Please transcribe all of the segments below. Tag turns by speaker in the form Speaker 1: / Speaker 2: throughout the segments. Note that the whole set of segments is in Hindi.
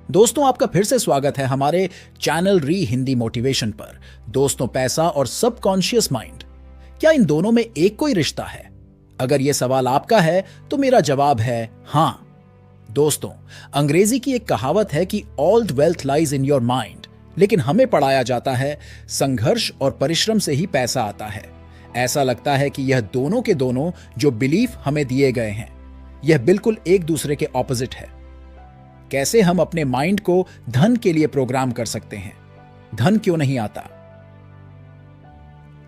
Speaker 1: दोस्तों, आपका फिर से स्वागत है हमारे चैनल री हिंदी मोटिवेशन पर। दोस्तों, पैसा और सबकॉन्शियस माइंड, क्या इन दोनों में एक कोई रिश्ता है? अगर यह सवाल आपका है तो मेरा जवाब है हां। दोस्तों, अंग्रेजी की एक कहावत है कि all wealth lies in your mind, लेकिन हमें पढ़ाया जाता है संघर्ष और परिश्रम से ही पैसा आता है। ऐसा लगता है कि यह दोनों के दोनों जो बिलीफ हमें दिए गए हैं, यह बिल्कुल एक दूसरे के ऑपोजिट है। कैसे हम अपने माइंड को धन के लिए प्रोग्राम कर सकते हैं? धन क्यों नहीं आता?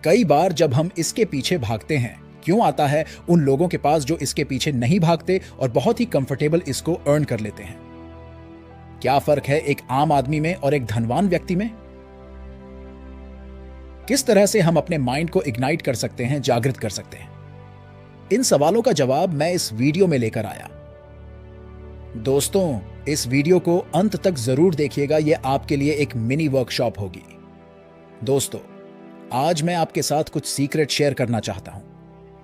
Speaker 1: कई बार जब हम इसके पीछे भागते हैं, क्यों आता है उन लोगों के पास जो इसके पीछे नहीं भागते और बहुत ही कंफर्टेबल इसको अर्न कर लेते हैं? क्या फर्क है एक आम आदमी में और एक धनवान व्यक्ति में? किस तरह से हम अपने माइंड को इग्नाइट कर सकते हैं, जागृत कर सकते हैं? इन सवालों का जवाब मैं इस वीडियो में लेकर आया। दोस्तों, इस वीडियो को अंत तक जरूर देखिएगा, यह आपके लिए एक मिनी वर्कशॉप होगी। दोस्तों, आज मैं आपके साथ कुछ सीक्रेट शेयर करना चाहता हूं।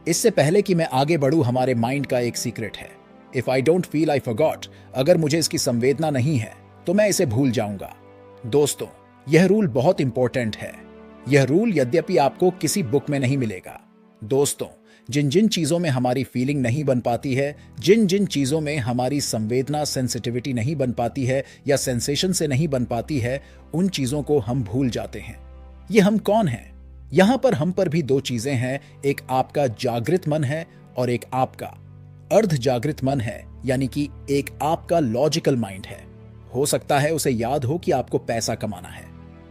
Speaker 1: इससे पहले कि मैं आगे बढ़ूं, हमारे माइंड का एक सीक्रेट है। If I don't feel I forgot, अगर मुझे इसकी संवेदना नहीं है तो मैं इसे भूल जाऊंगा। दोस्तों, यह रूल बहुत इंपॉर्टेंट है। यह रूल यद्यपि आपको किसी बुक में नहीं मिलेगा। दोस्तों, जिन जिन चीजों में हमारी फीलिंग नहीं बन पाती है, जिन जिन चीजों में हमारी संवेदना सेंसिटिविटी नहीं बन पाती है या सेंसेशन से नहीं बन पाती है, उन चीजों को हम भूल जाते हैं। ये हम कौन हैं? यहां पर हम पर भी दो चीजें हैं। एक आपका जागृत मन है और एक आपका अर्ध जागृत मन है, यानी कि एक आपका लॉजिकल माइंड है। हो सकता है उसे याद हो कि आपको पैसा कमाना है,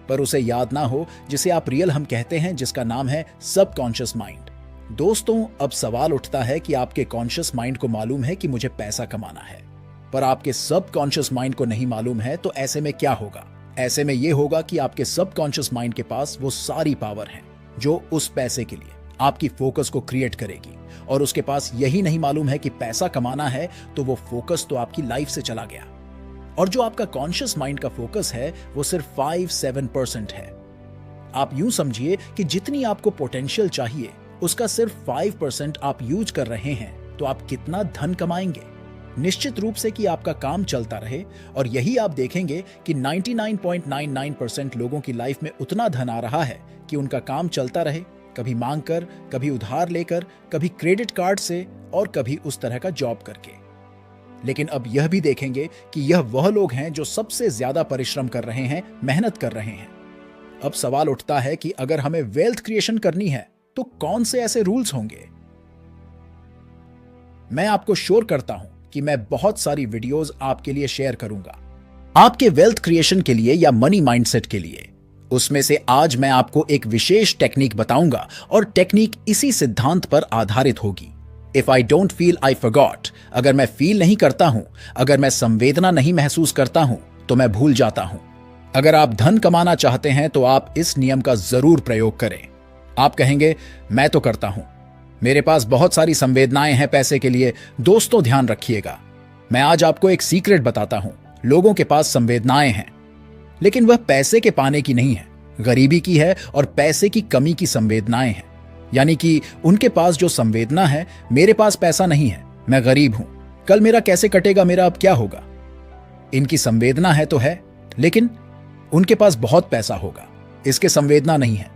Speaker 1: पर उसे याद ना हो जिसे आप रियल हम कहते हैं, जिसका नाम है सबकॉन्शियस माइंड। दोस्तों, अब सवाल उठता है कि आपके कॉन्शियस माइंड को मालूम है कि मुझे पैसा कमाना है, पर आपके सबकॉन्शियस माइंड को नहीं मालूम है। तो ऐसे में क्या होगा? ऐसे में यह होगा कि आपके सबकॉन्शियस माइंड के पास वो सारी पावर है जो उस पैसे के लिए आपकी फोकस को क्रिएट करेगी, और उसके पास यही नहीं मालूम है कि पैसा कमाना है, तो वो फोकस तो आपकी लाइफ से चला गया। और जो आपका कॉन्शियस माइंड का फोकस है वो सिर्फ 5-7% है। आप यूं समझिए कि जितनी आपको पोटेंशियल चाहिए उसका सिर्फ 5% आप यूज कर रहे हैं, तो आप कितना धन कमाएंगे? निश्चित रूप से कि आपका काम चलता रहे, और यही आप देखेंगे कि 99.99% लोगों की लाइफ में उतना धन आ रहा है कि उनका काम चलता रहे, कभी मांग कर, कभी उधार लेकर, कभी क्रेडिट कार्ड से और कभी उस तरह का जॉब करके। लेकिन अब यह भी देखेंगे कि यह वह लोग हैं जो सबसे ज्यादा परिश्रम कर रहे हैं, मेहनत कर रहे हैं। अब सवाल उठता है कि अगर हमें वेल्थ क्रिएशन करनी है तो कौन से ऐसे रूल्स होंगे? मैं आपको श्योर करता हूं कि मैं बहुत सारी वीडियोस आपके लिए शेयर करूंगा आपके वेल्थ क्रिएशन के लिए या मनी माइंडसेट के लिए। उसमें से आज मैं आपको एक विशेष टेक्निक बताऊंगा, और टेक्निक इसी सिद्धांत पर आधारित होगी। If I don't feel I forgot, अगर मैं फील नहीं करता हूं, अगर मैं संवेदना नहीं महसूस करता हूं, तो मैं भूल जाता हूं। अगर आप धन कमाना चाहते हैं तो आप इस नियम का जरूर प्रयोग करें। आप कहेंगे, मैं तो करता हूं, मेरे पास बहुत सारी संवेदनाएं हैं पैसे के लिए। दोस्तों, ध्यान रखिएगा, मैं आज आपको एक सीक्रेट बताता हूं। लोगों के पास संवेदनाएं हैं, लेकिन वह पैसे के पाने की नहीं है, गरीबी की है और पैसे की कमी की संवेदनाएं हैं। यानी कि उनके पास जो संवेदना है, मेरे पास पैसा नहीं है, मैं गरीब हूं, कल मेरा कैसे कटेगा, मेरा अब क्या होगा। इनकी संवेदना है तो है, लेकिन उनके पास बहुत पैसा होगा, इसके संवेदना नहीं है।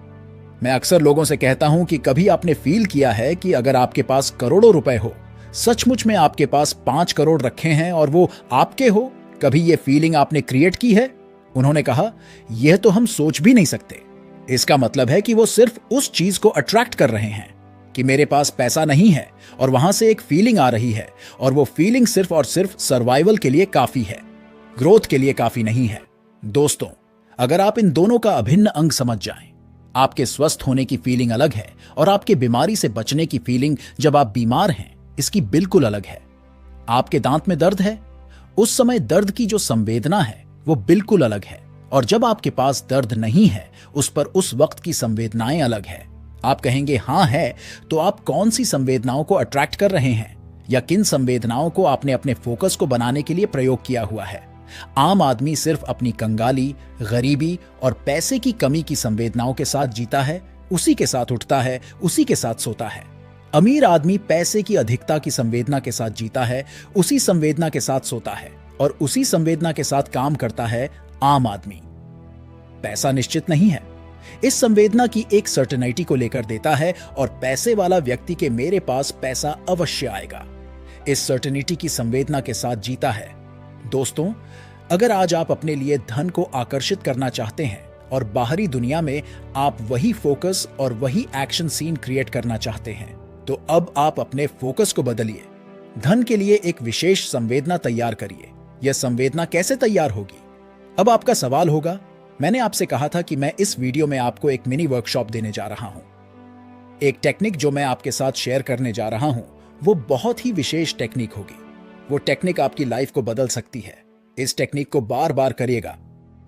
Speaker 1: मैं अक्सर लोगों से कहता हूं कि कभी आपने फील किया है कि अगर आपके पास करोड़ों रुपए हो, सचमुच में आपके पास 5 करोड़ रखे हैं और वो आपके हो, कभी ये फीलिंग आपने क्रिएट की है? उन्होंने कहा, यह तो हम सोच भी नहीं सकते। इसका मतलब है कि वो सिर्फ उस चीज को अट्रैक्ट कर रहे हैं कि मेरे पास पैसा नहीं है, और वहां से एक फीलिंग आ रही है, और वो फीलिंग सिर्फ और सिर्फ सर्वाइवल के लिए काफी है, ग्रोथ के लिए काफी नहीं है। दोस्तों, अगर आप इन दोनों का अभिन्न अंग समझ जाएं, आपके स्वस्थ होने की फीलिंग अलग है और आपके बीमारी से बचने की फीलिंग जब आप बीमार हैं, इसकी बिल्कुल अलग है। आपके दांत में दर्द है, उस समय दर्द की जो संवेदना है वो बिल्कुल अलग है, और जब आपके पास दर्द नहीं है, उस पर उस वक्त की संवेदनाएं अलग है। आप कहेंगे हां है, तो आप कौन सी संवेदनाओं को अट्रैक्ट कर रहे हैं, या किन संवेदनाओं को आपने अपने फोकस को बनाने के लिए प्रयोग किया हुआ है? आम आदमी सिर्फ अपनी कंगाली, गरीबी और पैसे की कमी की संवेदनाओं के साथ जीता है, उसी के साथ उठता है, उसी के साथ सोता है। अमीर आदमी पैसे की अधिकता की संवेदना के साथ जीता है, उसी संवेदना के साथ सोता है, और उसी संवेदना के साथ काम करता है आम आदमी। पैसा निश्चित नहीं है, इस संवेदना की एक सर्टेनिटी को लेकर देता है और पैसे वाला व्यक्ति के मेरे पास पैसा अवश्य आएगा, इस सर्टेनिटी की संवेदना के साथ जीता है। दोस्तों, अगर आज आप अपने लिए धन को आकर्षित करना चाहते हैं और बाहरी दुनिया में आप वही फोकस और वही एक्शन सीन क्रिएट करना चाहते हैं, तो अब आप अपने फोकस को बदलिए। धन के लिए एक विशेष संवेदना तैयार करिए। यह संवेदना कैसे तैयार होगी? अब आपका सवाल होगा, मैंने आपसे कहा था कि मैं इस वीडियो में आपको एक मिनी वर्कशॉप देने जा रहा हूं। एक टेक्निक जो मैं आपके साथ शेयर करने जा रहा हूं, वो बहुत ही विशेष टेक्निक होगी। वो टेक्निक आपकी लाइफ को बदल सकती है। इस टेक्निक को बार बार करिएगा।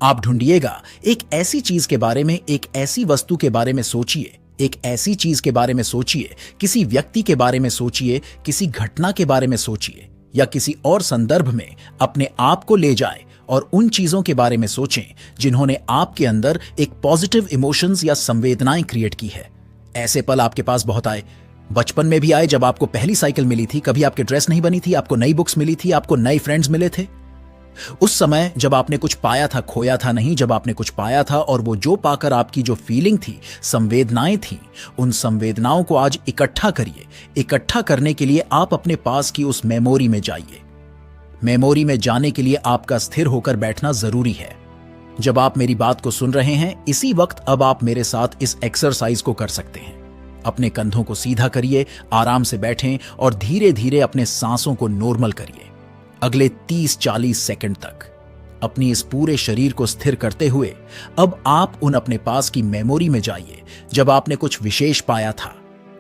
Speaker 1: आप ढूंढिएगा एक ऐसी चीज के बारे में, एक ऐसी वस्तु के बारे में सोचिए, एक ऐसी चीज के बारे में सोचिए, किसी व्यक्ति के बारे में सोचिए, किसी घटना के बारे में सोचिए, या किसी और संदर्भ में अपने आप को ले जाए और उन चीजों के बारे में सोचें जिन्होंने आपके अंदर एक पॉजिटिव इमोशंस या संवेदनाएं क्रिएट की है। ऐसे पल आपके पास बहुत आए। बचपन में भी आए, जब आपको पहली साइकिल मिली थी, कभी आपकी ड्रेस नहीं बनी थी, आपको नई बुक्स मिली थी, आपको नए फ्रेंड्स मिले थे। उस समय जब आपने कुछ पाया था, खोया था नहीं, जब आपने कुछ पाया था और वो जो पाकर आपकी जो फीलिंग थी, संवेदनाएं थी, उन संवेदनाओं को आज इकट्ठा करिए। इकट्ठा करने के लिए आप अपने पास की उस मेमोरी में जाइए। मेमोरी में जाने के लिए आपका स्थिर होकर बैठना जरूरी है। जब आप मेरी बात को सुन रहे हैं, इसी वक्त अब आप मेरे साथ इस एक्सरसाइज को कर सकते हैं। अपने कंधों को सीधा करिए, आराम से बैठें और धीरे धीरे अपने सांसों को नॉर्मल करिए। अगले 30-40 सेकंड तक अपनी इस पूरे शरीर को स्थिर करते हुए अब आप उन अपने पास की मेमोरी में जाइए जब आपने कुछ विशेष पाया था।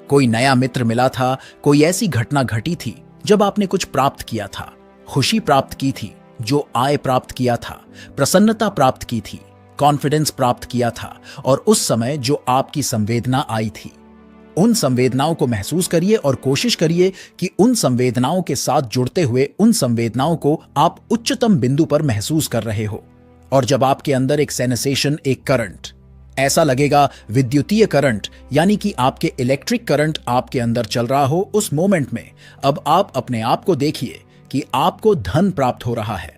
Speaker 1: कोई नया मित्र मिला था, कोई ऐसी घटना घटी थी जब आपने कुछ प्राप्त किया था, खुशी प्राप्त की थी, जो आय प्राप्त किया था, प्रसन्नता प्राप्त की थी, कॉन्फिडेंस प्राप्त किया था, और उस समय जो आपकी संवेदना आई थी। उन संवेदनाओं को महसूस करिए और कोशिश करिए कि उन संवेदनाओं के साथ जुड़ते हुए उन संवेदनाओं को आप उच्चतम बिंदु पर महसूस कर रहे हो। और जब आपके अंदर एक सेंसेशन, एक करंट, ऐसा लगेगा विद्युतीय करंट, यानी कि आपके इलेक्ट्रिक करंट आपके अंदर चल रहा हो, उस मोमेंट में अब आप अपने आप को देखिए कि आपको धन प्राप्त हो रहा है।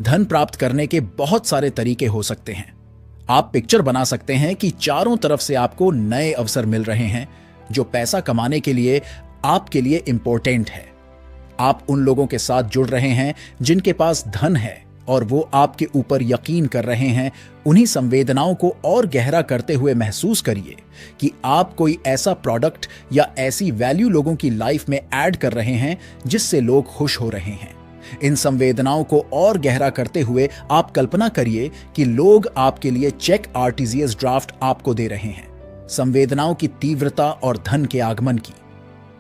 Speaker 1: धन प्राप्त करने के बहुत सारे तरीके हो सकते हैं। आप पिक्चर बना सकते हैं कि चारों तरफ से आपको नए अवसर मिल रहे हैं जो पैसा कमाने के लिए आपके लिए इंपॉर्टेंट है। आप उन लोगों के साथ जुड़ रहे हैं जिनके पास धन है और वो आपके ऊपर यकीन कर रहे हैं। उन्हीं संवेदनाओं को और गहरा करते हुए महसूस करिए कि आप कोई ऐसा प्रोडक्ट या ऐसी वैल्यू लोगों की लाइफ में ऐड कर रहे हैं जिससे लोग खुश हो रहे हैं। इन संवेदनाओं को और गहरा करते हुए आप कल्पना करिए कि लोग आपके लिए चेक आरटीजीएस ड्राफ्ट आपको दे रहे हैं। संवेदनाओं की तीव्रता और धन के आगमन की,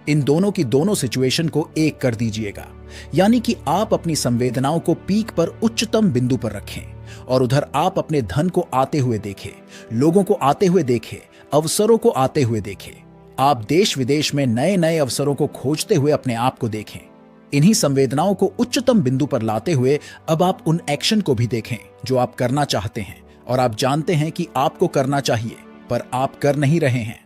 Speaker 1: इन दोनों की दोनों सिचुएशन को एक कर दीजिएगा, यानी कि आप अपनी संवेदनाओं को पीक पर उच्चतम बिंदु पर रखें और उधर आप अपने धन को आते हुए देखें, लोगों को आते हुए देखें, अवसरों को आते हुए देखें। आप देश विदेश में नए नए अवसरों को खोजते हुए अपने आप को देखें। इन्हीं संवेदनाओं को उच्चतम बिंदु पर लाते हुए अब आप उन एक्शन को भी देखें जो आप करना चाहते हैं और आप जानते हैं कि आपको करना चाहिए पर आप कर नहीं रहे हैं।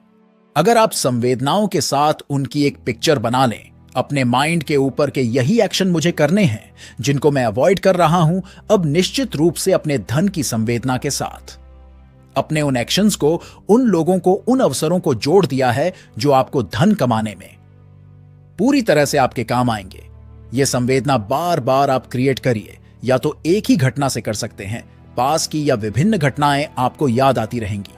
Speaker 1: अगर आप संवेदनाओं के साथ उनकी एक पिक्चर बना लें, अपने माइंड के ऊपर के यही एक्शन मुझे करने हैं जिनको मैं अवॉइड कर रहा हूं, अब निश्चित रूप से अपने धन की संवेदना के साथ अपने उन एक्शंस को, उन लोगों को, उन अवसरों को जोड़ दिया है जो आपको धन कमाने में पूरी तरह से आपके काम आएंगे। यह संवेदना बार बार आप क्रिएट करिए। या तो एक ही घटना से कर सकते हैं, पास की या विभिन्न घटनाएं आपको याद आती रहेंगी।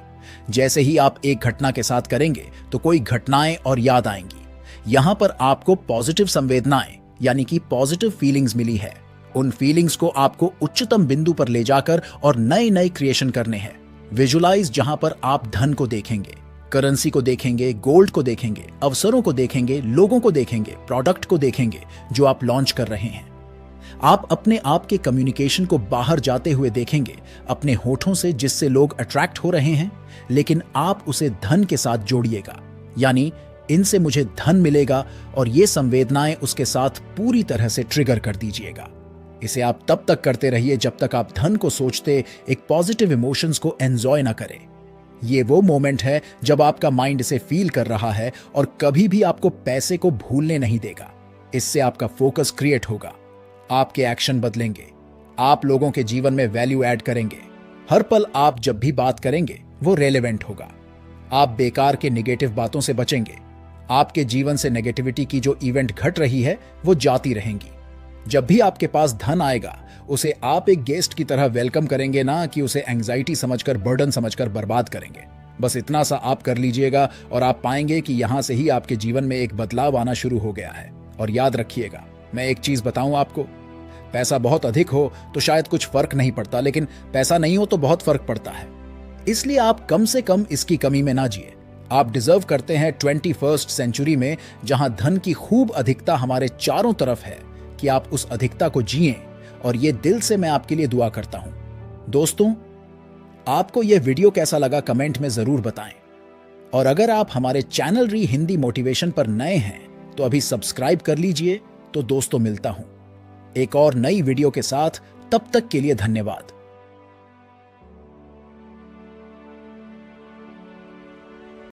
Speaker 1: जैसे ही आप एक घटना के साथ करेंगे तो कोई घटनाएं और याद आएंगी। यहां पर आपको पॉजिटिव संवेदनाएं यानी कि पॉजिटिव फीलिंग्स मिली है। उन फीलिंग्स को आपको उच्चतम बिंदु पर ले जाकर और नए नए क्रिएशन करने हैं। विजुलाइज, जहां पर आप धन को देखेंगे, करेंसी को देखेंगे, गोल्ड को देखेंगे, अवसरों को देखेंगे, लोगों को देखेंगे, प्रोडक्ट को देखेंगे जो आप लॉन्च कर रहे हैं। आप अपने आप के कम्युनिकेशन को बाहर जाते हुए देखेंगे, अपने होठों से, जिससे लोग अट्रैक्ट हो रहे हैं, लेकिन आप उसे धन के साथ जोड़िएगा, यानी इनसे मुझे धन मिलेगा, और ये संवेदनाएं उसके साथ पूरी तरह से ट्रिगर कर दीजिएगा। इसे आप तब तक करते रहिए जब तक आप धन को सोचते एक पॉजिटिव इमोशंस को एंजॉय ना करें। ये वो मोमेंट है जब आपका माइंड इसे फील कर रहा है और कभी भी आपको पैसे को भूलने नहीं देगा। इससे आपका फोकस क्रिएट होगा। आपके एक्शन बदलेंगे, आप लोगों के जीवन में वैल्यू ऐड करेंगे। हर पल आप जब भी बात करेंगे वो रेलेवेंट होगा। आप बेकार के नेगेटिव बातों से बचेंगे। आपके जीवन से नेगेटिविटी की जो इवेंट घट रही है वो जाती रहेंगी। जब भी आपके पास धन आएगा उसे आप एक गेस्ट की तरह वेलकम करेंगे, ना कि उसे एंग्जाइटी समझकर, बर्डन समझकर बर्बाद करेंगे। बस इतना सा आप कर लीजिएगा और आप पाएंगे कि यहां से ही आपके जीवन में एक बदलाव आना शुरू हो गया है। और याद रखिएगा, मैं एक चीज बताऊं आपको, पैसा बहुत अधिक हो तो शायद कुछ फर्क नहीं पड़ता, लेकिन पैसा नहीं हो तो बहुत फर्क पड़ता है। इसलिए आप कम से कम इसकी कमी में ना जिए। आप डिजर्व करते हैं 21st सेंचुरी में, जहां धन की खूब अधिकता हमारे चारों तरफ है, कि आप उस अधिकता को जिएं। और ये दिल से मैं आपके लिए दुआ करता हूं। दोस्तों, आपको यह वीडियो कैसा लगा कमेंट में जरूर बताएं। और अगर आप हमारे चैनल री हिंदी मोटिवेशन पर नए हैं तो अभी सब्सक्राइब कर लीजिए। तो दोस्तों, मिलता हूं एक और नई वीडियो के साथ। तब तक के लिए धन्यवाद।